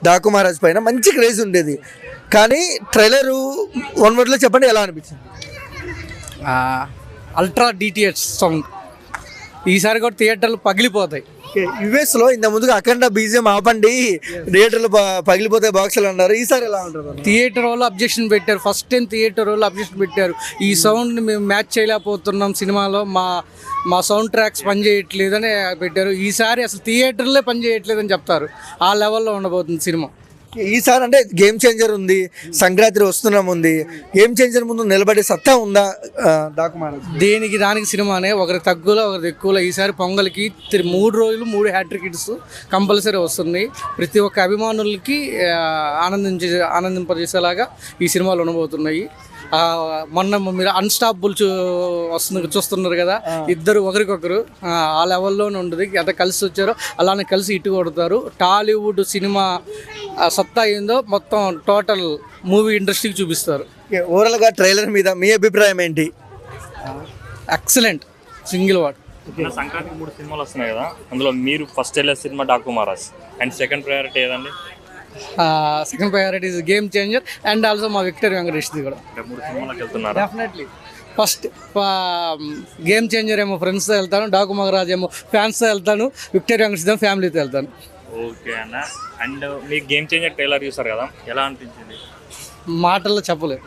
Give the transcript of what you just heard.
డాకు మహారాజ్ పైన మంచి క్రేజ్ ఉండేది. కానీ ట్రైలరు వన్ వర్డ్లో చెప్పండి ఎలా అనిపించింది? Ultra DTH sound. ఈసారి కూడా థియేటర్లు పగిలిపోతాయి. యుఎస్లో ఇంత ముందుగా అఖండ బీజియం ఆపండి, థియేటర్లు పగిలిపోతే బాక్సులు అన్నారు. ఈసారి ఎలా ఉంటుంది? థియేటర్ వాళ్ళు అబ్జెక్షన్ పెట్టారు. ఫస్ట్ టైం థియేటర్ వాళ్ళు అబ్జెక్షన్ పెట్టారు. ఈ సౌండ్ని మేము మ్యాచ్ చేయలేకపోతున్నాం, సినిమాలో మా సౌండ్ ట్రాక్స్ పనిచేయట్లేదని పెట్టారు. ఈసారి అసలు థియేటర్లే పనిచేయట్లేదని చెప్తారు. ఆ లెవెల్లో ఉండబోతుంది సినిమా. ఈసారి అంటే గేమ్ చేంజర్ ఉంది, సంక్రాంతి వస్తున్నాం ఉంది. గేమ్ చేంజర్ ముందు నిలబడే సత్తా ఉందా డాకు మహారాజ్? దానికి సినిమానే ఒకరి తగ్గులో ఒకరి ఎక్కువలో. ఈసారి పొంగల్కి 3 రోజులు 3 హ్యాట్రిక్ హిట్స్ కంపల్సరీ వస్తున్నాయి. ప్రతి ఒక్క అభిమానులకి ఆనందింపజేసేలాగా ఈ సినిమాలు ఉండబోతున్నాయి. మొన్న మీరు అన్స్టాపబుల్ చూస్తున్నారు కదా, ఇద్దరు ఒకరికొకరు ఆ లెవెల్లోనే ఉంటుంది. ఎంత కలిసి వచ్చారో అలానే కలిసి ఇటు కొడతారు. టాలీవుడ్ సినిమా సత్తా ఏందో మొత్తం టోటల్ మూవీ ఇండస్ట్రీకి చూపిస్తారు. ఓవరాల్గా ట్రైలర్ మీద మీ అభిప్రాయం ఏంటి? Excellent, single word. సంక్రాంతికి 3 సినిమాలు వస్తున్నాయి కదా, అందులో మీరు ఫస్ట్ వెళ్ళే cinema Daaku Maharaaj and second priority ఏదండి? Second priority is Game Changer and also మా విక్టర్ వెంకటేష్ది కూడా. 3 సినిమాలకు వెళ్తున్నారు. డెఫినెట్లీ ఫస్ట్ గేమ్ చేంజర్ ఏమో ఫ్రెండ్స్తో వెళ్తాను, డాకు మహారాజ్ ఏమో ఫ్యాన్స్తో వెళ్తాను, విక్టర్ వెంకటేష్ ఫ్యామిలీతో వెళ్తాను. ఓకే అన్న. అండ్ మీకు గేమ్ చేంజర్ ట్రైలర్ చూస్తారు కదా, ఎలా అనిపించింది? మాటల్లో చెప్పలేదు.